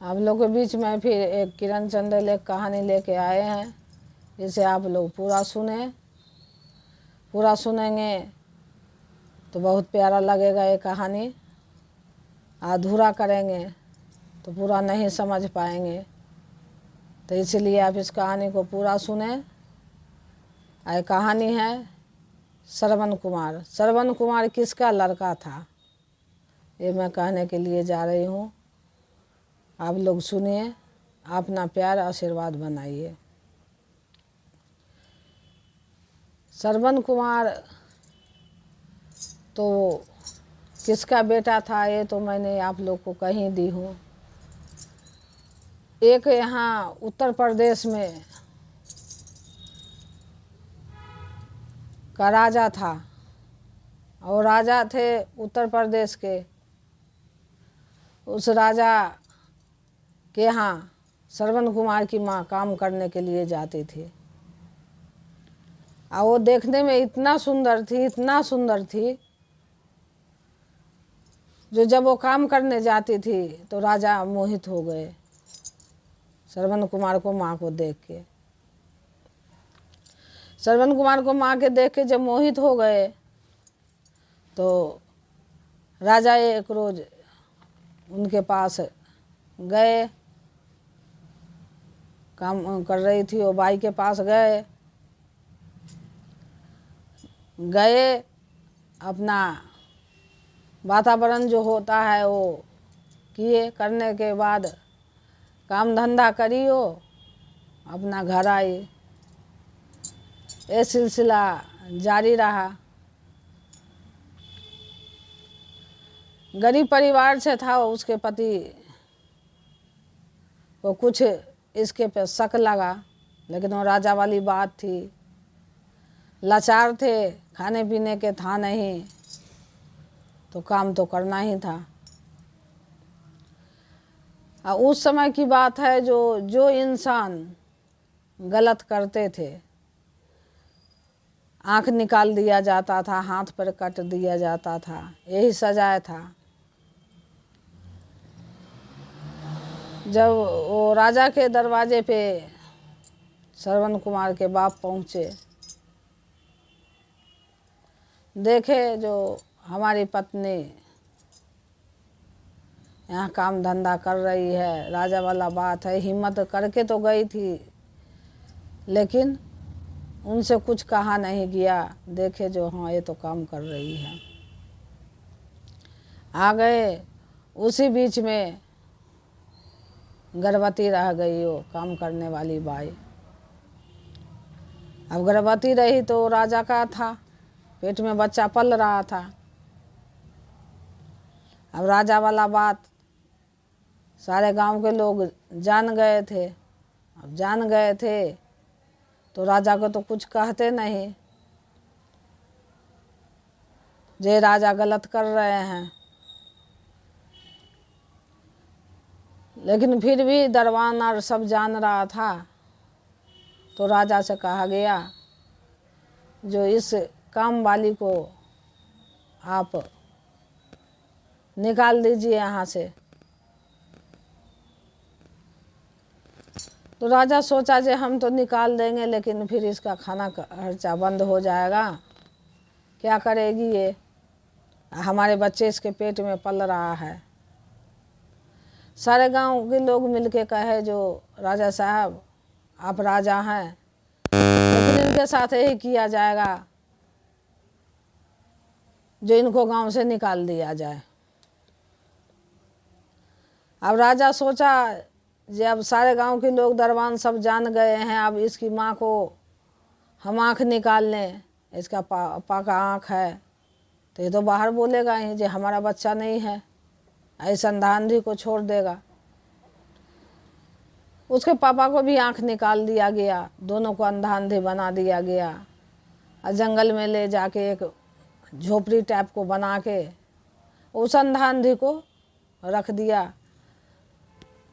आप लोग के बीच में फिर एक किरण चंदेल एक कहानी लेके आए हैं, इसे आप लोग पूरा सुने। पूरा सुनेंगे तो बहुत प्यारा लगेगा ये कहानी, अधूरा करेंगे तो पूरा नहीं समझ पाएंगे। तो इसलिए आप इस कहानी को पूरा सुने। ये कहानी है श्रवण कुमार। श्रवण कुमार किसका लड़का था, ये मैं कहने के लिए जा रही हूँ। आप लोग सुनिए, अपना प्यार आशीर्वाद बनाइए। श्रवण कुमार तो किसका बेटा था ये तो मैंने आप लोग को कहीं दी हूँ। एक यहाँ उत्तर प्रदेश में का राजा था, और राजा थे उत्तर प्रदेश के। उस राजा के यहाँ श्रवण कुमार की माँ काम करने के लिए जाती थी, और वो देखने में इतना सुंदर थी, इतना सुंदर थी, जो जब वो काम करने जाती थी तो राजा मोहित हो गए श्रवण कुमार को माँ को देख के। श्रवण कुमार को माँ के देख के जब मोहित हो गए तो राजा एक रोज उनके पास गए। काम कर रही थी वो बाई के पास गए अपना वातावरण जो होता है वो किए। करने के बाद काम धंधा करियो, अपना घर आई। ये सिलसिला जारी रहा। गरीब परिवार से था, उसके पति को कुछ इसके पे शक लगा, लेकिन वो राजा वाली बात थी। लाचार थे, खाने पीने के था नहीं, तो काम तो करना ही था। उस समय की बात है, जो इंसान गलत करते थे आँख निकाल दिया जाता था, हाथ पर कट दिया जाता था, यही सजाए था। जब वो राजा के दरवाजे पे श्रवण कुमार के बाप पहुँचे, देखे जो हमारी पत्नी यहाँ काम धंधा कर रही है, राजा वाला बात है, हिम्मत करके तो गई थी, लेकिन उनसे कुछ कहा नहीं गया। देखे जो हाँ ये तो काम कर रही है, आ गए। उसी बीच में गर्भवती रह गई वो काम करने वाली बाई। अब गर्भवती रही तो राजा का था, पेट में बच्चा पल रहा था। अब राजा वाला बात सारे गांव के लोग जान गए थे। अब जान गए थे तो राजा को तो कुछ कहते नहीं, जे राजा गलत कर रहे हैं। लेकिन फिर भी दरबान और सब जान रहा था, तो राजा से कहा गया जो इस काम वाली को आप निकाल दीजिए यहाँ से। तो राजा सोचा जे हम तो निकाल देंगे, लेकिन फिर इसका खाना खर्चा बंद हो जाएगा, क्या करेगी ये, हमारे बच्चे इसके पेट में पल रहा है। सारे गांव के लोग मिलके कहे जो राजा साहब आप राजा हैं, लेकिन इनके साथ यही किया जाएगा जो इनको गांव से निकाल दिया जाए। अब राजा सोचा जब सारे गांव के लोग दरबान सब जान गए हैं, अब इसकी माँ को हम आँख निकाल लें, इसका पापा का आँख है, तो ये तो बाहर बोलेगा ही जो हमारा बच्चा नहीं है, ऐसा अंधांधी को छोड़ देगा। उसके पापा को भी आँख निकाल दिया गया, दोनों को अंधांधी बना दिया गया, और जंगल में ले जाके एक झोपड़ी टाइप को बना के उस अंधांधी को रख दिया।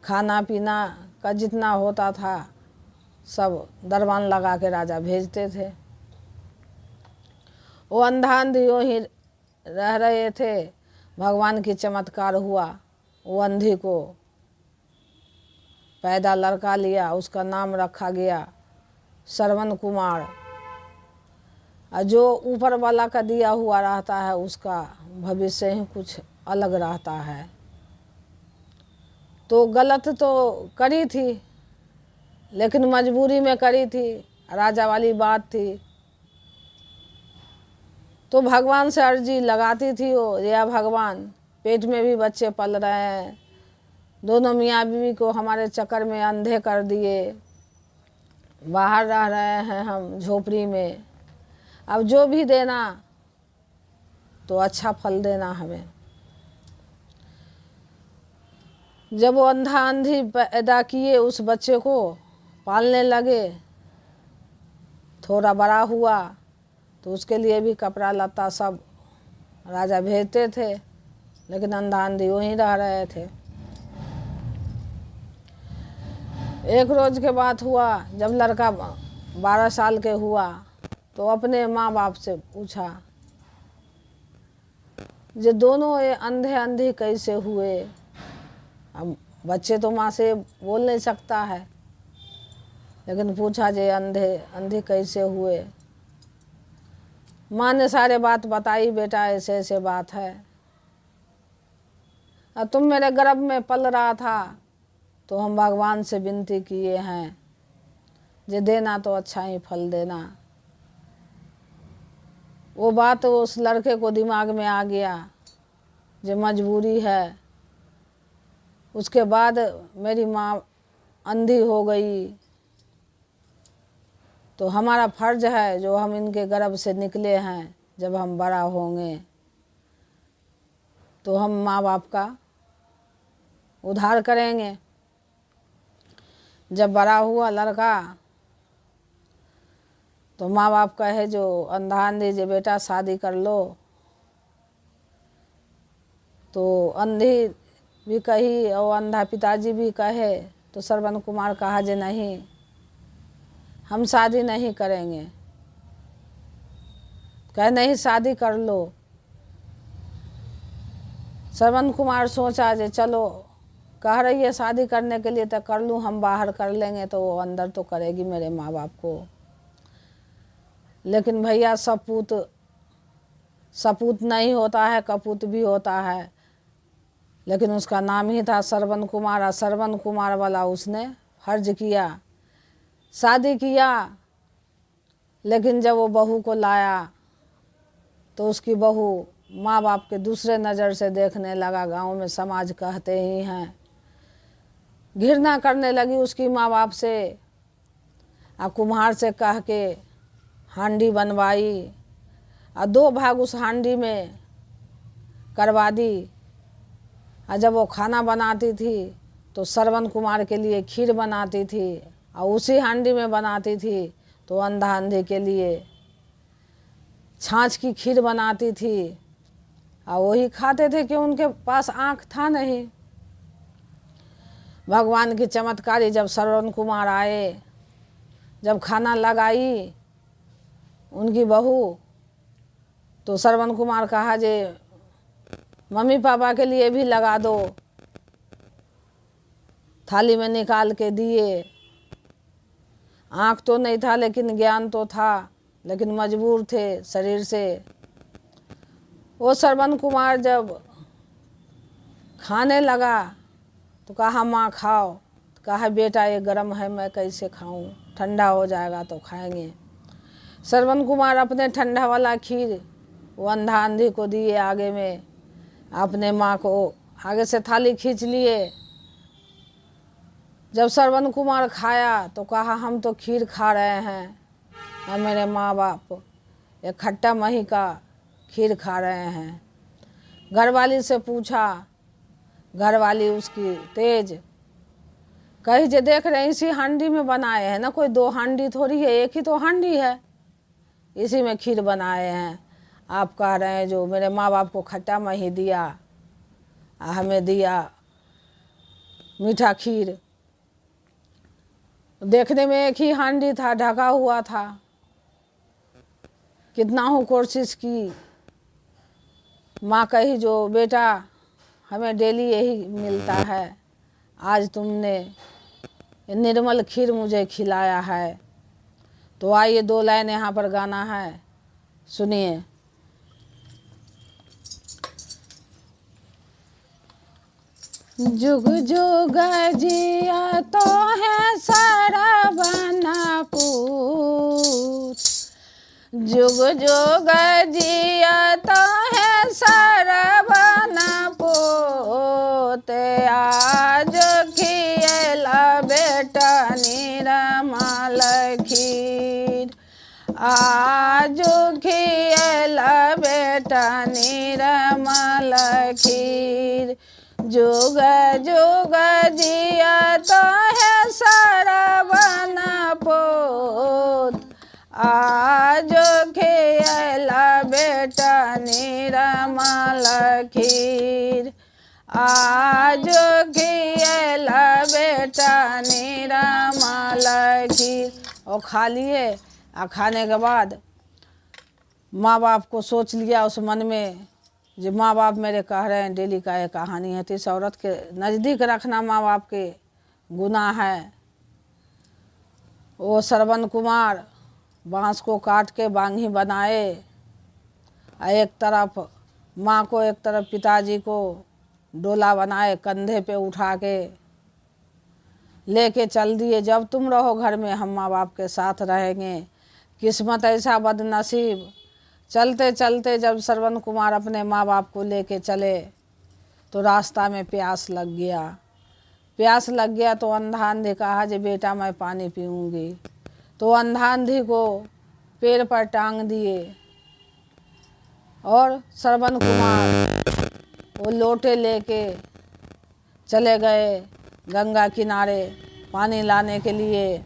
खाना पीना का जितना होता था सब दरबान लगा के राजा भेजते थे। वो अंधांधी ही रह रहे थे। भगवान की चमत्कार हुआ, वो अंधी को पैदा लड़का लिया, उसका नाम रखा गया श्रवण कुमार। और जो ऊपर वाला का दिया हुआ रहता है उसका भविष्य ही कुछ अलग रहता है। तो गलत तो करी थी, लेकिन मजबूरी में करी थी, राजा वाली बात थी। तो भगवान से अर्जी लगाती थी वो, या भगवान पेट में भी बच्चे पल रहे हैं, दोनों मियाँ बीवी को हमारे चक्कर में अंधे कर दिए, बाहर रह रहे हैं हम झोपड़ी में, अब जो भी देना तो अच्छा फल देना हमें। जब वो अंधा अंधी पैदा किए, उस बच्चे को पालने लगे, थोड़ा बड़ा हुआ तो उसके लिए भी कपड़ा लत्ता सब राजा भेजते थे, लेकिन अंधा अंधी वहीं रह रहे थे। एक रोज के बात हुआ, जब लड़का 12 साल के हुआ तो अपने माँ बाप से पूछा, ये दोनों ये अंधे अंधी कैसे हुए। अब बच्चे तो माँ से बोल नहीं सकता है, लेकिन पूछा जे अंधे अंधी कैसे हुए। माँ ने सारे बात बताई, बेटा ऐसे ऐसे बात है, और तुम मेरे गर्भ में पल रहा था तो हम भगवान से विनती किए हैं, जे देना तो अच्छा ही फल देना। वो बात उस लड़के को दिमाग में आ गया, जो मजबूरी है। उसके बाद मेरी माँ अंधी हो गई, तो हमारा फर्ज है जो हम इनके गर्भ से निकले हैं, जब हम बड़ा होंगे तो हम माँ बाप का उद्धार करेंगे। जब बड़ा हुआ लड़का तो माँ बाप कहे जो अंधा अंधी जे बेटा शादी कर लो, तो अंधी भी कही और अंधा पिताजी भी कहे, तो श्रवण कुमार कहा जे नहीं, हम शादी नहीं करेंगे। कहे नहीं शादी कर लो। श्रवण कुमार सोचा जे चलो कह रही है शादी करने के लिए तो कर लूँ, हम बाहर कर लेंगे तो वो अंदर तो करेगी मेरे माँ बाप को। लेकिन भैया सपूत नहीं होता है, कपूत भी होता है। लेकिन उसका नाम ही था श्रवण कुमार, और श्रवण कुमार वाला उसने फर्ज किया, शादी किया। लेकिन जब वो बहू को लाया तो उसकी बहू माँ बाप के दूसरे नज़र से देखने लगा। गांव में समाज कहते ही हैं, घृणा करने लगी उसकी माँ बाप से। और कुम्हार से कह के हांडी बनवाई, और 2 भाग उस हांडी में करवा दी। और जब वो खाना बनाती थी तो श्रवण कुमार के लिए खीर बनाती थी, और उसी हांडी में बनाती थी तो अंधा अंधे के लिए छाछ की खीर बनाती थी, और वही खाते थे कि उनके पास आँख था नहीं। भगवान की चमत्कारी जब श्रवण कुमार आए, जब खाना लगाई उनकी बहू, तो श्रवण कुमार कहा जे मम्मी पापा के लिए भी लगा दो। थाली में निकाल के दिए। आँख तो नहीं था लेकिन ज्ञान तो था, लेकिन मजबूर थे शरीर से। वो श्रवण कुमार जब खाने लगा तो कहा माँ खाओ। तो कहा बेटा ये गर्म है, मैं कैसे खाऊं, ठंडा हो जाएगा तो खाएंगे। श्रवण कुमार अपने ठंडा वाला खीर वो अंधा अंधी को दिए आगे में, अपने माँ को आगे से थाली खींच लिए। जब श्रवण कुमार खाया तो कहा हम तो खीर खा रहे हैं, और मेरे माँ बाप एक खट्टा मही का खीर खा रहे हैं। घरवाली से पूछा, घरवाली उसकी तेज कही जे देख रहे हैं इसी हांडी में बनाए हैं ना, कोई 2 हांडी थोड़ी है, एक ही तो हांडी है, इसी में खीर बनाए हैं। आप कह रहे हैं जो मेरे माँ बाप को खट्टा मही दिया, हमें दिया मीठा खीर। देखने में एक ही हांडी था, ढका हुआ था। कितना हो कोशिश की, माँ कही जो बेटा हमें डेली यही मिलता है, आज तुमने निर्मल खीर मुझे खिलाया है। तो आइए 2 लाइन यहाँ पर गाना है, सुनिए। जुग जुग जिया तो है सरवन पूत, जुग जुग जिया तो है सरवन पूत, आज खिएला बेटा निर्मल खीर, आज खिएला बेटा निर्मल खीर, जुग जुग जिया तो है सरवन पूत, आज खिएला बेटा निर्मल खीर, आज खिएला बेटा निर्मल खीर। और खा लिए। और खाने के बाद माँ बाप को सोच लिया उस मन में, जो माँ बाप मेरे कह रहे हैं डेली का ये कहानी है, तो इस औरत के नज़दीक रखना माँ बाप के गुनाह है। वो श्रवण कुमार बांस को काट के बांगी बनाए, एक तरफ माँ को एक तरफ पिताजी को डोला बनाए, कंधे पे उठा के लेके चल दिए। जब तुम रहो घर में हम माँ बाप के साथ रहेंगे। किस्मत ऐसा बदनसीब, चलते चलते जब श्रवण कुमार अपने माँ बाप को लेके चले तो रास्ता में प्यास लग गया। प्यास लग गया तो अंधा अंधी कहा जे बेटा मैं पानी पीऊँगी। तो अंधा अंधी को पेड़ पर टांग दिए और श्रवण कुमार वो लोटे लेके चले गए गंगा किनारे पानी लाने के लिए।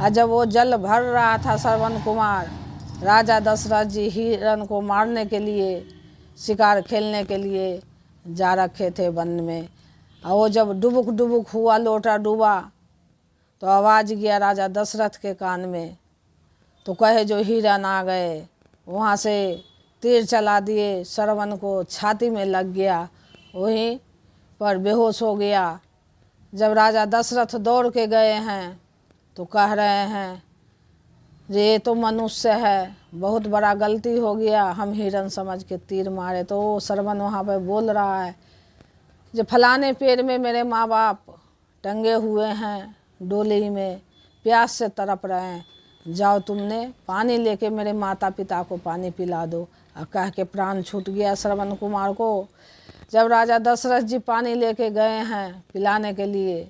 और जब वो जल भर रहा था श्रवण कुमार, राजा दशरथ जी हिरण को मारने के लिए, शिकार खेलने के लिए जा रखे थे वन में। और वो जब डुबुक डुबुक हुआ, लोटा डूबा, तो आवाज़ गया राजा दशरथ के कान में। तो कहे जो हिरण आ गए, वहाँ से तीर चला दिए, श्रवण को छाती में लग गया, वहीं पर बेहोश हो गया। जब राजा दशरथ दौड़ के गए हैं तो कह रहे हैं ये तो मनुष्य है, बहुत बड़ा गलती हो गया, हम हिरण समझ के तीर मारे। तो वो श्रवण वहाँ पे बोल रहा है जो फलाने पेड़ में मेरे माँ बाप टंगे हुए हैं डोली में, प्यास से तड़प रहे हैं, जाओ तुमने पानी लेके मेरे माता पिता को पानी पिला दो। और कह के प्राण छूट गया श्रवण कुमार को। जब राजा दशरथ जी पानी लेके गए हैं पिलाने के लिए,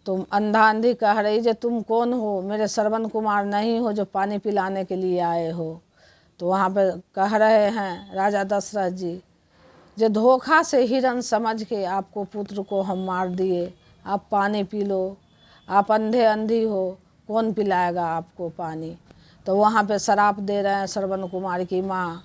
तुम अंधा अंधी कह रही जे तुम कौन हो, मेरे श्रवण कुमार नहीं हो जो पानी पिलाने के लिए आए हो। तो वहाँ पे कह रहे हैं राजा दशरथ जी जो धोखा से हिरण समझ के आपको पुत्र को हम मार दिए, आप पानी पी लो, आप अंधे अंधी हो, कौन पिलाएगा आपको पानी। तो वहाँ पे शराप दे रहे हैं श्रवण कुमार की माँ,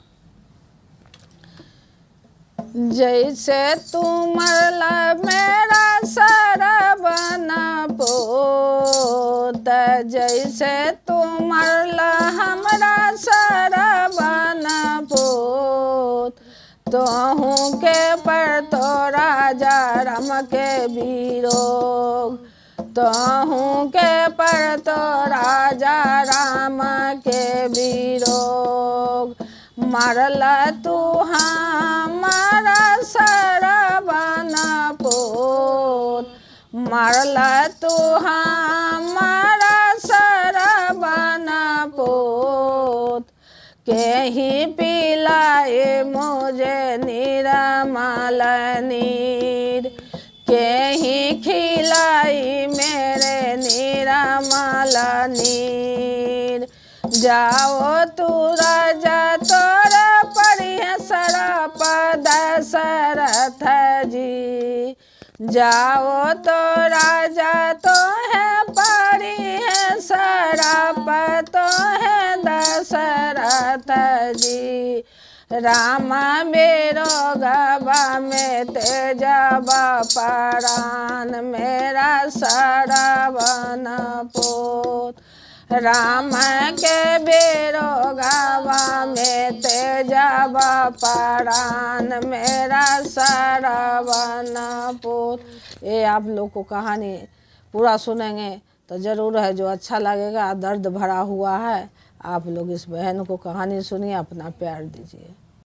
जैसे तू मरला मेरा श्रवण पूत, जैसे तू मरला हमरा श्रवण पूत, तोहू के पर तो राजा राम के विरोग, तोहू के पर तो राजा राम के विरोग, मरला तू हमारा श्रवण पूत, मरला तू हमारा श्रवण पूत, के ही पिलाए मुझे निर्मल नीर, के ही खिलाई मेरे निर्मल नीर। जाओ तू राजा तोरा पढ़िए शराप दशरथ जी, जाओ तो राजा तो है पढ़िए शराप तो है दशरथ जी। राम मेरो गवा में तेजबा प्राण मेरा श्रवण पूत, राम के बेरो गवा में तेजबा प्राण मेरा श्रवण पूत। ये आप लोग को कहानी पूरा सुनेंगे तो ज़रूर है जो अच्छा लगेगा। दर्द भरा हुआ है, आप लोग इस बहन को कहानी सुनिए, अपना प्यार दीजिए।